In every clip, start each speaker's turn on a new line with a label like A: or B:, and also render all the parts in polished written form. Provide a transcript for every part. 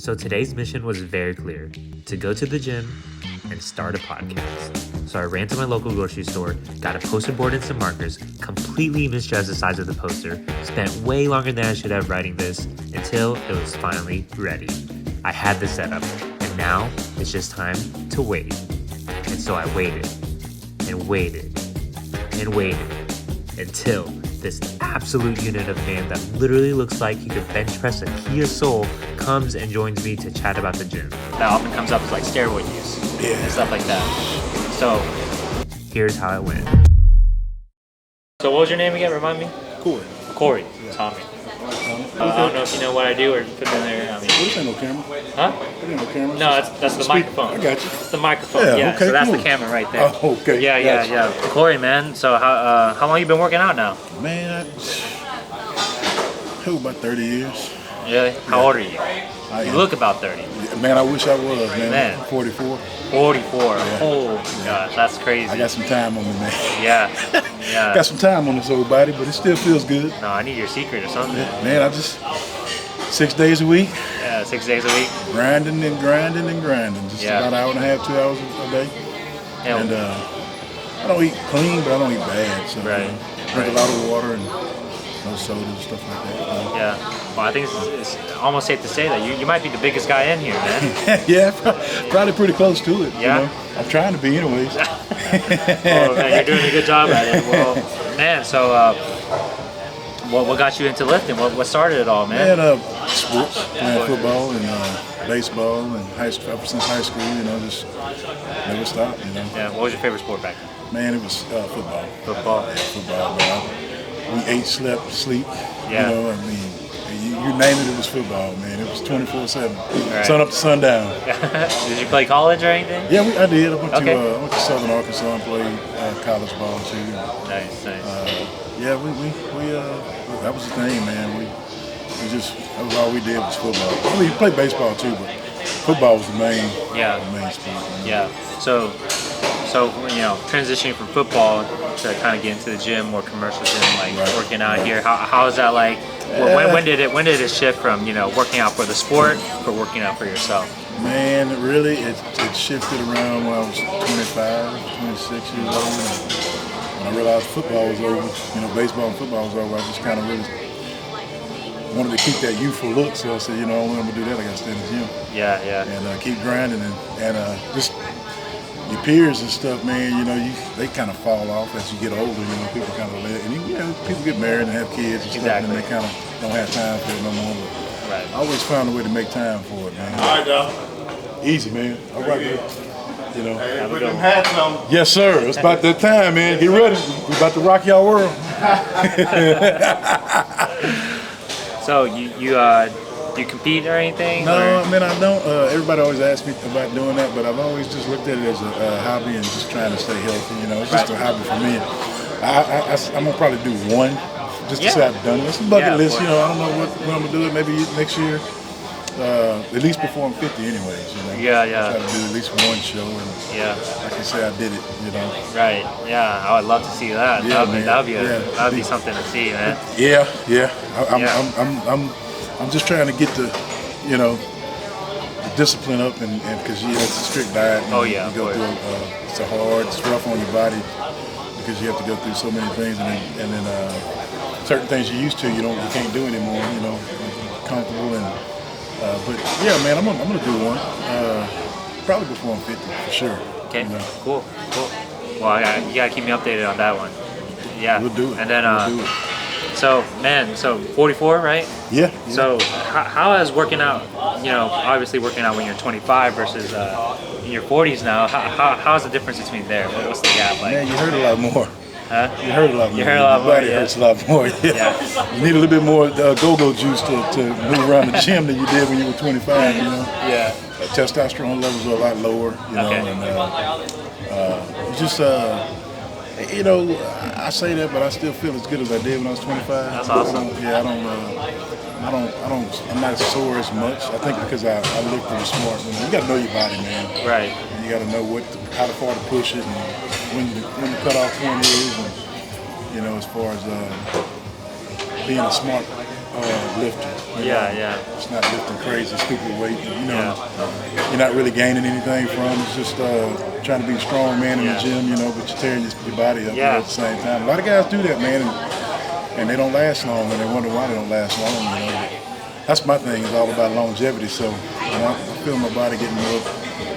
A: So today's mission was very clear, to go to the gym and start a podcast. So I ran to my local grocery store, got a poster board and some markers, completely misjudged the size of the poster, spent way longer than I should have writing this until it was finally ready. I had the setup, and now it's just time to wait. And so I waited, and waited, and waited, until this absolute unit of man that literally looks like he could bench press a Kia Soul comes and joins me to chat about the gym. That often comes up as like steroid use and stuff like that. So here's how it went. So what was your name again? Remind me?
B: Korey.
A: Korey. Yeah. Tommy. I don't know if you know what I do or put it in there. I mean,
B: this ain't no camera.
A: Huh?
B: There ain't no camera.
A: No, that's the microphone.
B: I got you.
A: It's the microphone.
B: Yeah, okay,
A: so that's
B: cool.
A: the camera right there.
B: Oh, okay.
A: Yeah. Korey, man. So how long you been working out now?
B: Man, about 30 years.
A: Really? How old are you? You look about 30.
B: Man, I wish I was, man. 44.
A: 44.
B: Yeah.
A: Oh my gosh, that's crazy.
B: I got some time on me, man.
A: Yeah.
B: Got some time on this old body, but it still feels good.
A: No, I need your secret or something.
B: Yeah, man, I just 6 days a week.
A: Yeah, 6 days a week.
B: Grinding and grinding and grinding. Just about an hour and a half, 2 hours a day.
A: Yeah.
B: And I don't eat clean, but I don't eat bad. So
A: right.
B: Drink a lot of water and no soda and stuff like that.
A: Yeah. Well, I think it's almost safe to say that you might be the biggest guy in here, man.
B: Yeah, probably pretty close to it.
A: Yeah.
B: You know? I'm trying to be anyways.
A: Well, man, you're doing a good job at it. Well, man, so what got you into lifting? What started it all, man?
B: Sports, playing football and baseball and ever since high school, just never stopped,
A: Yeah, what was your favorite sport back then?
B: Man, it was football.
A: Football?
B: Yeah, football, man. We ate, slept, sleep.
A: Yeah.
B: You name it, it was football, man. It was 24/7,
A: right.
B: Sun up to sundown.
A: Did you play college or anything?
B: Yeah, I did. I went
A: Okay.
B: to Southern Arkansas and played college ball too.
A: Nice.
B: Yeah, we that was the thing, man. We just that was all we did was football. I mean, we played baseball too, but football was the main sport.
A: Yeah. So transitioning from football to kind of get into the gym, more commercial gym, like working out here. How is that like? When did it shift from working out for the sport for working out for yourself?
B: Man, really, it shifted around when I was 25, 26 years old. And when I realized football was over, baseball and football was over, I just kind of really wanted to keep that youthful look. So I said, only I'm gonna do that, I gotta stay in the gym.
A: Yeah.
B: And keep grinding and just your peers and stuff, man. They kind of fall off as you get older. People kind of people get married and have kids and stuff, and they kind of don't have time for it no more. But
A: right.
B: I always found a way to make time for it, man.
C: All right, dog.
B: Easy, man. All right, man.
C: Hey, put them hats on.
B: Yes, sir. It's about that time, man. Get ready. We're about to rock y'all world.
A: So you compete or anything?
B: No,
A: or?
B: man, I don't. Everybody always asks me about doing that, but I've always just looked at it as a hobby and just trying to stay healthy. It's just a hobby for me. I'm gonna probably do one just to say I've done it. It's a bucket list. I don't know when I'm gonna do it. Maybe next year. At least before I'm 50, anyways.
A: Yeah.
B: Try to do at least one show, and I can say I did it.
A: Right. Yeah. I would love to see that.
B: Yeah,
A: that'd be something to see, man.
B: Yeah. I'm just trying to get the discipline up, and because it's a strict diet. You go through it's it's rough on your body because you have to go through so many things, and then certain things you're used to you can't do anymore. Comfortable and but yeah, man, I'm gonna do one probably before I'm 50 for sure.
A: Okay, cool. Well, you gotta keep me updated on that one. Yeah,
B: we'll do it.
A: And then
B: we'll do it.
A: So 44, right?
B: Yeah.
A: So how has working out, obviously working out when you're 25 versus in your 40s now, how's the difference between there? What's the gap like?
B: Man, you heard a lot more.
A: Huh?
B: You heard a lot more.
A: You heard a lot more.
B: Your body hurts a lot more. Yeah. You need a little bit more go-go juice to move around the gym than you did when you were 25.
A: Yeah.
B: Testosterone levels are a lot lower. And just I say that, but I still feel as good as I did when I was 25.
A: That's awesome.
B: I'm not sore as much. I think because I looked at the smart. You got to know your body, man.
A: Right.
B: And you got to know how far to push it, and when the cutoff point is, and as far as being a smart lifter.
A: Yeah.
B: It's not lifting crazy, stupid weight. You're not really gaining anything from it. It's just trying to be a strong man in the gym, but you're tearing your body up at the same time. A lot of guys do that, man, and they don't last long, and they wonder why they don't last long. That's my thing. It's all about longevity. So I feel my body getting more.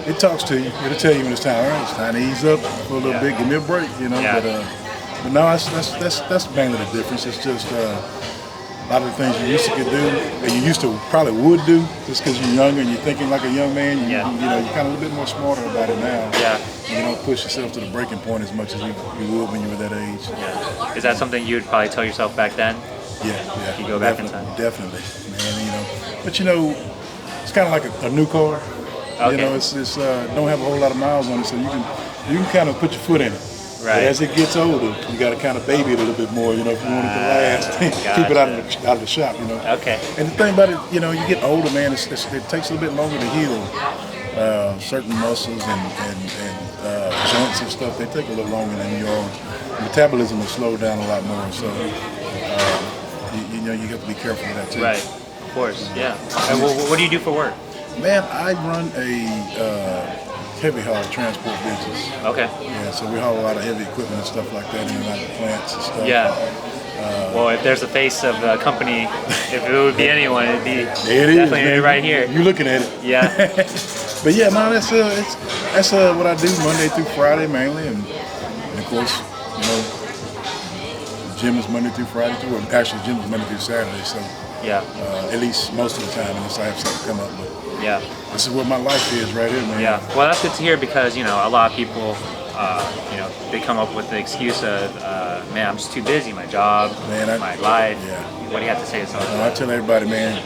B: It talks to you. It'll tell you when it's time. All right, it's time to ease up for a little bit. Give me a break, But no, that's mainly the difference. It's just a lot of the things you used to could do, and you used to probably would do, just because you're younger and you're thinking like a young man. You're kind of a little bit more smarter about it now.
A: Yeah.
B: You don't push yourself to the breaking point as much as you would when you were that age.
A: Yeah. Is that something you would probably tell yourself back then?
B: Yeah.
A: You go back in time.
B: Definitely, man. But it's kind of like a new car.
A: Okay.
B: It's don't have a whole lot of miles on it, so you can kind of put your foot in it.
A: Right.
B: But as it gets older, you got to kind of baby it a little bit more, if you want it to last. Keep it out of the shop,
A: Okay.
B: And the thing about it, you get older, man. It takes a little bit longer to heal certain muscles and joints and stuff. They take a little longer than yours. Metabolism will slow down a lot more, so you have to be careful of that too.
A: Right. Of course. Yeah. And what do you do for work?
B: Man, I run a heavy haul transport business.
A: Okay.
B: Yeah, so we haul a lot of heavy equipment and stuff like that in and out of plants and stuff.
A: Yeah. Well, if there's a face of a company, if it would be anyone, it'd be definitely right here.
B: You're looking at it.
A: Yeah.
B: But yeah, no, that's what I do Monday through Friday mainly, and of course, the gym is Monday through Friday too. Or actually, the gym is Monday through Saturday, so at least most of the time, unless I have something come up. But this is what my life is right here, man.
A: Yeah. Well, that's good to hear because a lot of people, they come up with the excuse of, man, I'm just too busy. My job, my life.
B: Yeah.
A: What do you have to say to something?
B: I tell everybody, man,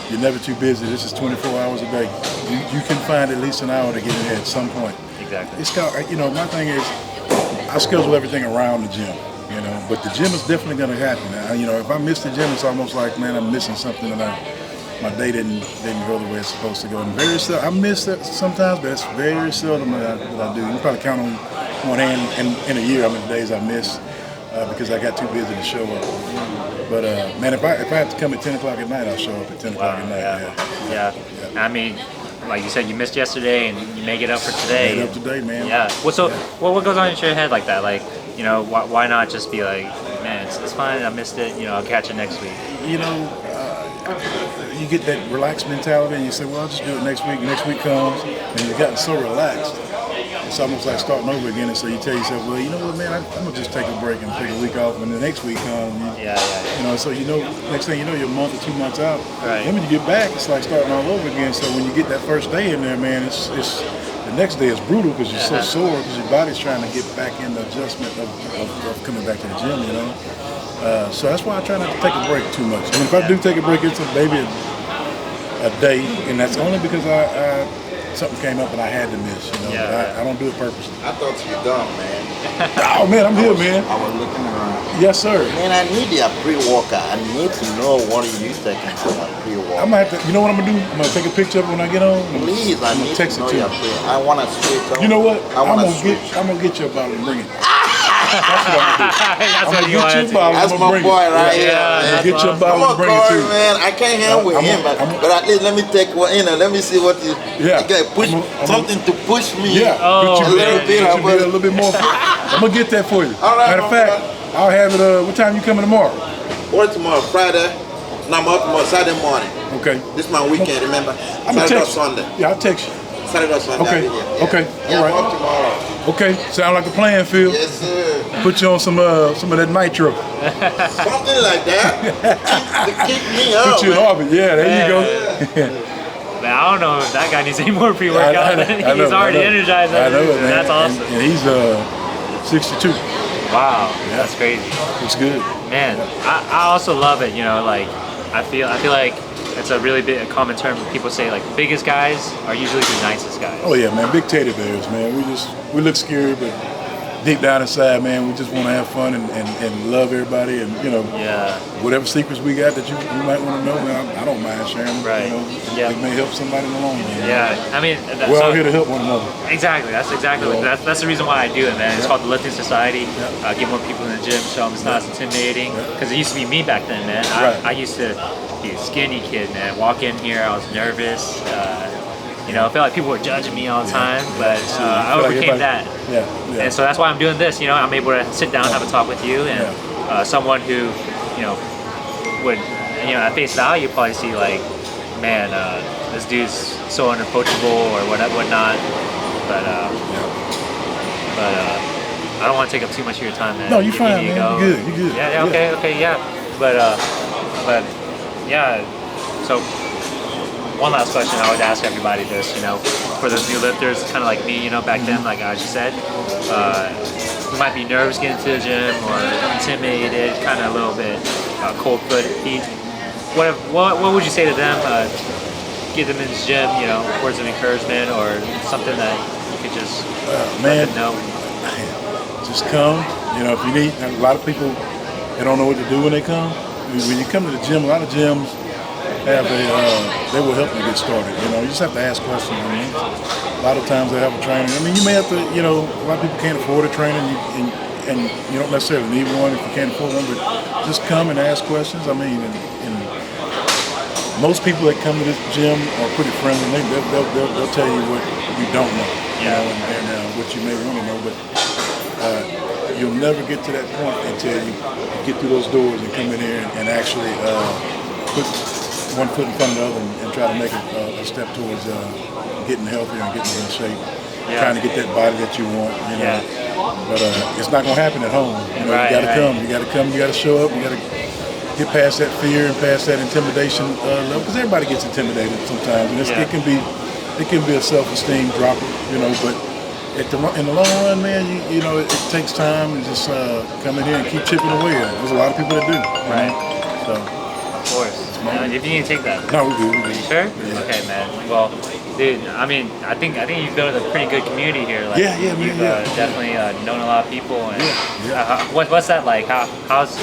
B: you're never too busy. This is 24 hours a day. You can find at least an hour to get in there at some point.
A: Exactly.
B: It's got, my thing is, I schedule everything around the gym. But the gym is definitely going to happen. If I miss the gym, it's almost like, man, I'm missing something, and my day didn't go the way it's supposed to go. And very seldom, I miss it sometimes, but it's very seldom that I do. You probably count on one hand in a year how many days I miss because I got too busy to show up. But man, if I have to come at 10 o'clock at night, I'll show up at 10 o'clock at night.
A: Yeah. I mean, like you said, you missed yesterday, and you make it up for today.
B: Make it up today, man.
A: Yeah. What goes on in your head like that? Like, why not just be like, man, it's fine. I missed it. I'll catch it next week.
B: You get that relaxed mentality, and you say, well, I'll just do it next week. Next week comes, and you've gotten so relaxed. It's almost like starting over again, and so you tell yourself, well, you know what, man, I'm going to just take a break and take a week off, and the next week comes. So next thing you know, you're a month or 2 months out.
A: Right.
B: Then when you get back, it's like starting all over again. So when you get that first day in there, man, it's the next day is brutal because you're so sore because your body's trying to get back in the adjustment of coming back to the gym, So that's why I try not to take a break too much. And if I do take a break, it's maybe a day, and that's only because something came up and I had to miss, I don't do it purposely.
C: I thought you were dumb, man.
B: Oh, man, I'm here, man.
C: I was looking around.
B: Yes, sir.
C: Man, I need a pre-workout. I need to know what are you taking for my pre-workout.
B: I'm going to have to, you know what I'm going to do? I'm going to take a picture of it when I get home.
C: Please, I need to know your pre. I want to switch on.
B: You know what? I'm going
C: to
B: to get you a bottle and bring it.
A: That's what you want to do.
C: That's my boy right here.
A: Yeah,
B: get your bottle and bring it
C: Korey,
B: to you.
C: man. I can't hang with him, but at least let me take one. Let me see what you. Push something to push me.
B: Yeah.
C: A little bit.
B: A little bit more. I'm gonna get that for you.
C: All right,
B: Matter of fact, I'll have it. What time you coming tomorrow?
C: Or tomorrow, Friday. No, I'm up tomorrow, Saturday morning.
B: Okay.
C: This is my weekend. Remember?
B: I'm gonna
C: Saturday or
B: text
C: Sunday.
B: Yeah, I'll text you.
C: Saturday or Sunday.
B: Okay. Okay.
C: Yeah,
B: All right.
C: I'm up tomorrow.
B: Okay. Sound like a plan, Phil.
C: Yes, sir.
B: Put you on some of that nitro.
C: Something like that. To keep me up.
B: Put you in orbit. Yeah, there you go.
A: Man, I don't know if that guy needs any more pre-workout. He's already energized.
B: I know it, man.
A: That's awesome.
B: And he's 62.
A: Wow, that's crazy.
B: It's good.
A: Man, I also love it. I feel like it's a really big, a common term. People say like biggest guys are usually the nicest guys.
B: Oh yeah, man. Big teddy bears, man. We look scary, but deep down inside, man, we just want to have fun and love everybody, and whatever secrets we got that you might want to know, man, I don't mind sharing.
A: Right.
B: It may help somebody in the long run.
A: Yeah, I mean,
B: we're all here to help one another.
A: Exactly. That's exactly that's the reason why I do it, man. It's called the Lifting Society. Get more people in the gym, show them it's not as intimidating. Because it used to be me back then, man. I used to be a skinny kid, man. Walk in here, I was nervous. I felt like people were judging me all the time, but I overcame that. And so that's why I'm doing this. I'm able to sit down, have a talk with you, and someone who, would, at face value, probably see like, man, this dude's so unapproachable or whatnot. But I don't want to take up too much of your time, man.
B: No, you're fine, man. You're good.
A: Yeah. Okay. But yeah. So. One last question I would ask everybody this, for those new lifters, kind of like me, back then, like I just said, who might be nervous getting to the gym or intimidated, kind of a little bit cold feet. What would you say to them? Get them in the gym, words of encouragement or something that you could just let them know.
B: Just come. If you need, a lot of people, they don't know what to do when they come. When you come to the gym, a lot of gyms they will help you get started. You just have to ask questions. A lot of times they have a trainer. You may have to, a lot of people can't afford a trainer, and you don't necessarily need one if you can't afford one, but just come and ask questions. And most people that come to this gym are pretty friendly. They'll tell you what you don't know, and what you may want to know, but you'll never get to that point until you get through those doors and come in here and actually put one foot in front of the other and try to make a step towards getting healthier and getting in shape, trying to get that body that you want. But it's not going to happen at home. You got to come. You got to come. You got to show up. You got to get past that fear and past that intimidation level, because everybody gets intimidated sometimes, and it can be a self-esteem dropper. But in the long run, man, it takes time, and just come in here and keep chipping away at it. There's a lot of people that do.
A: Right.
B: So.
A: Of course. If you need to take that.
B: No, we do.
A: Are you sure? Yeah. Okay, man. Well, dude, I think you've built a pretty good community here. Like, you've definitely known a lot of people. And what's that like? How's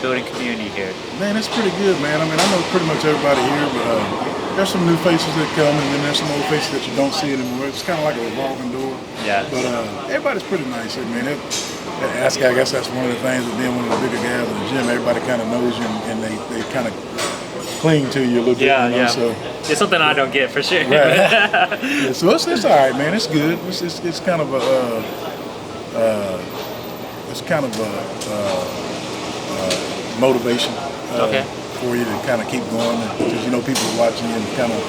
A: building community here?
B: Man, it's pretty good, man. I know pretty much everybody here, but there's some new faces that come, and then there's some old faces that you don't see anymore. It's kind of like a revolving door.
A: Yeah.
B: But everybody's pretty nice. I guess that's one of the things with being one of the bigger guys in the gym. Everybody kind of knows you, and they kind of cling to you a little bit.
A: Yeah.
B: So
A: it's something I don't get for sure.
B: Right. So it's all right, man. It's good. It's kind of a motivation for you to kind of keep going, because people are watching you and kind of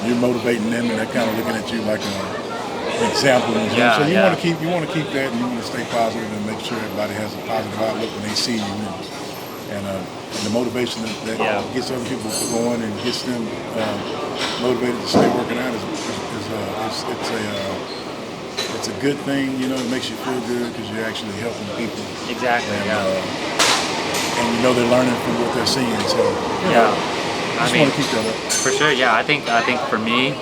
B: you're motivating them, and they're kind of looking at you like an example. So you want to keep that, and you want to stay positive and make sure everybody has a positive outlook when they see you, and the motivation that gets other people going and gets them motivated to stay working out it's a good thing. It makes you feel good because you're actually helping people.
A: Exactly.
B: And they're learning from what they're seeing. So I just want to keep that up.
A: For sure. Yeah, I think for me,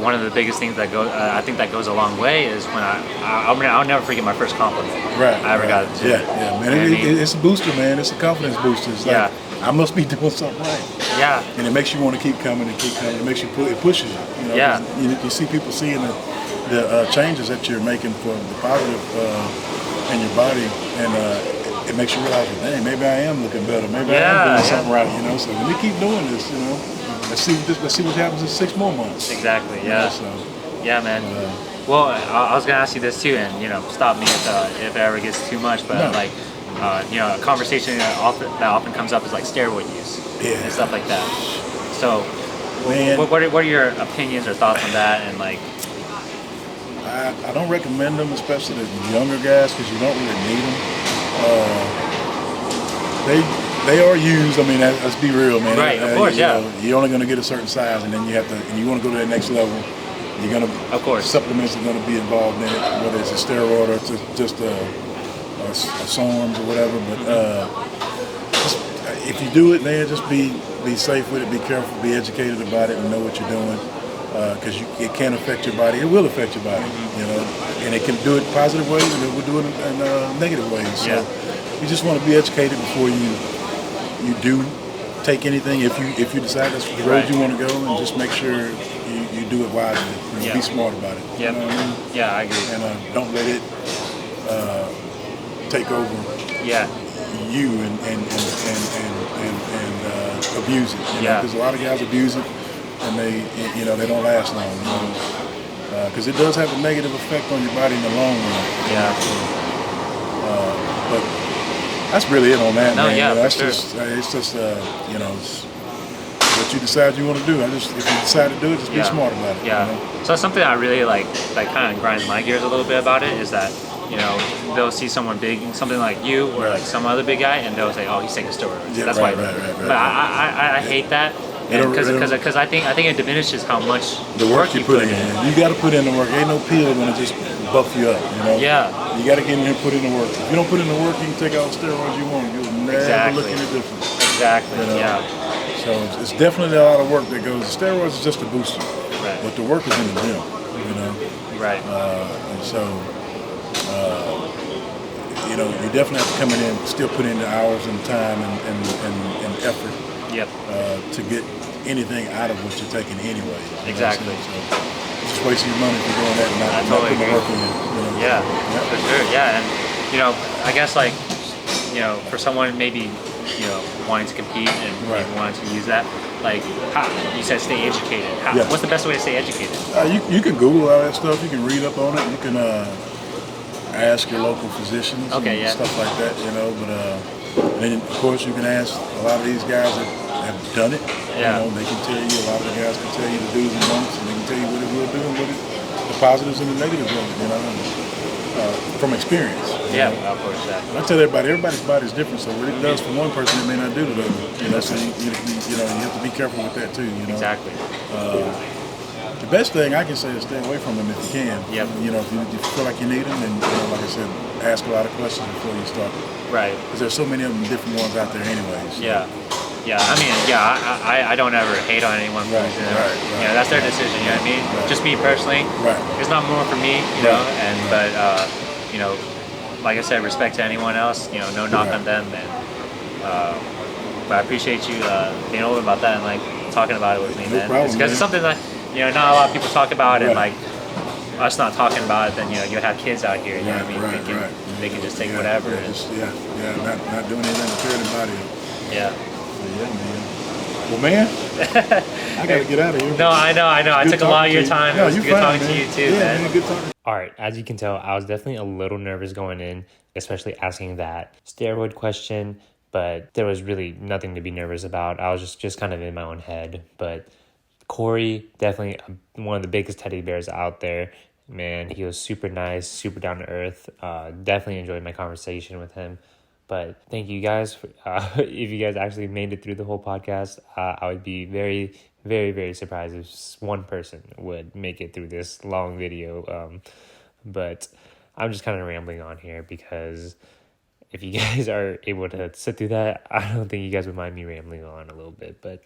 A: one of the biggest things that goes a long way is when I'll never forget my first compliment. I ever got it.
B: Yeah, man. It's a booster, man. It's a confidence booster. It's like, I must be doing something right.
A: Yeah.
B: And it makes you want to keep coming and keep coming. It makes you it pushes you. You see people seeing the changes that you're making for the positive in your body, and it makes you realize, dang, maybe I am looking better. Maybe I am doing something right. So when we keep doing this, let's see what happens in 6 more months.
A: Exactly. Yeah. Yeah, man. Well, I was gonna ask you this too, and stop me if it ever gets too much. But a conversation that often comes up is like steroid use and stuff like that. So, what are your opinions or thoughts on that? And like,
B: I don't recommend them, especially the younger guys, because you don't really need them. They are used. Let's be real, man.
A: Right, of course,
B: You're only going to get a certain size, and then you want to go to that next level. You're going to,
A: of course,
B: supplements are going to be involved in it, whether it's a steroid or it's just a SORMs or whatever. But if you do it, man, just be safe with it. Be careful. Be educated about it, and know what you're doing. because it can affect your body. It will affect your body, you know, and it can do it positive ways, and it will do it in negative ways. So you just want to be educated before you do take anything. If you decide that's the road you want to go, and just make sure you do it wisely. You know, be smart about it.
A: Yeah,
B: you know what I mean?
A: Yeah, I agree.
B: And don't let it take over. You and abuse it. Because a lot of guys abuse it, and they don't last long. Because it does have a negative effect on your body in the long run. But that's really it on that.
A: No,
B: man. That's
A: for
B: just it's just it's what you decide you want to do. If you decide to do it, just be smart about it.
A: Yeah.
B: You know?
A: So something I really like kind of grinds my gears a little bit about it is that, you know, they'll see someone big, something like you or like some other big guy, and they'll say, "Oh, he's taking steroids."
B: Yeah,
A: that's why. But I hate that, because I think it diminishes how much
B: the work you put in. You got to put in the work. Ain't no pill gonna just buff you up. You know.
A: Yeah.
B: You got to get in here and put in the work. If you don't put in the work, you can take all the steroids you want. You'll never look any different.
A: Exactly.
B: You know?
A: Yeah.
B: So it's definitely a lot of work that goes. The steroids is just a booster, but the work is in the gym. You know.
A: Right.
B: And so. You definitely have to come in and still put in the hours and time and effort to get anything out of what you're taking anyway.
A: Exactly.
B: So just wasting your money for doing that and not putting the work in.
A: Yeah, for sure. Yeah, and I guess for someone maybe wanting to compete and maybe wanting to use that, like how you said, stay educated. What's the best way to stay educated?
B: You can Google all that stuff. You can read up on it. You can. Ask your local physicians and stuff like that, but and then of course you can ask a lot of these guys that have done it. They can tell you, a lot of the guys can tell you the do's and don'ts, and they can tell you what it will do and what the positives and the negatives of it, from experience.
A: Of course.
B: I tell everybody's body is different, so what it does for one person, it may not do to the other. So you have to be careful with that too.
A: Exactly.
B: The best thing I can say is stay away from them if you can. If you feel like you need them, and like I said, ask a lot of questions before you start.
A: Right.
B: Because there's so many of them, different ones out there, anyways.
A: Yeah. I mean, I don't ever hate on anyone. That's their decision. You know what I mean? Just me personally. It's not more for me. But like I said, respect to anyone else. No knock on them. And but I appreciate you being open about that and talking about it with me, man. Because it's something that. Not a lot of people talk about, and us not talking about it, then you have kids out here. You know what I mean? They can just take whatever.
B: Not doing anything to tear their body up.
A: Yeah,
B: man. Well, man, I gotta get out of here.
A: No, I know. I took a lot of your time. It was good talking to you too, man.
B: Good talking.
A: All right, as you can tell, I was definitely a little nervous going in, especially asking that steroid question. But there was really nothing to be nervous about. I was just kind of in my own head, but. Korey, definitely one of the biggest teddy bears out there. Man, he was super nice, super down to earth. Definitely enjoyed my conversation with him. But thank you guys. If you guys actually made it through the whole podcast, I would be very, very, very surprised if one person would make it through this long video. But I'm just kind of rambling on here because if you guys are able to sit through that, I don't think you guys would mind me rambling on a little bit. But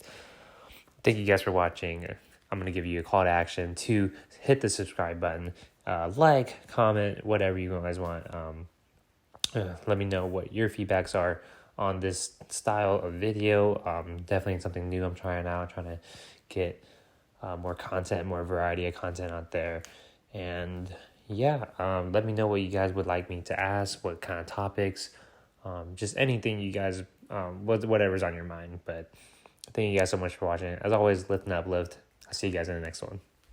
A: thank you guys for watching. I'm going to give you a call to action to hit the subscribe button, comment, whatever you guys want. Let me know what your feedbacks are on this style of video. Definitely something new I'm trying out, trying to get more content, more variety of content out there. And let me know what you guys would like me to ask, what kind of topics, just anything you guys, whatever's on your mind. But thank you guys so much for watching. As always, lift and uplift. I'll see you guys in the next one.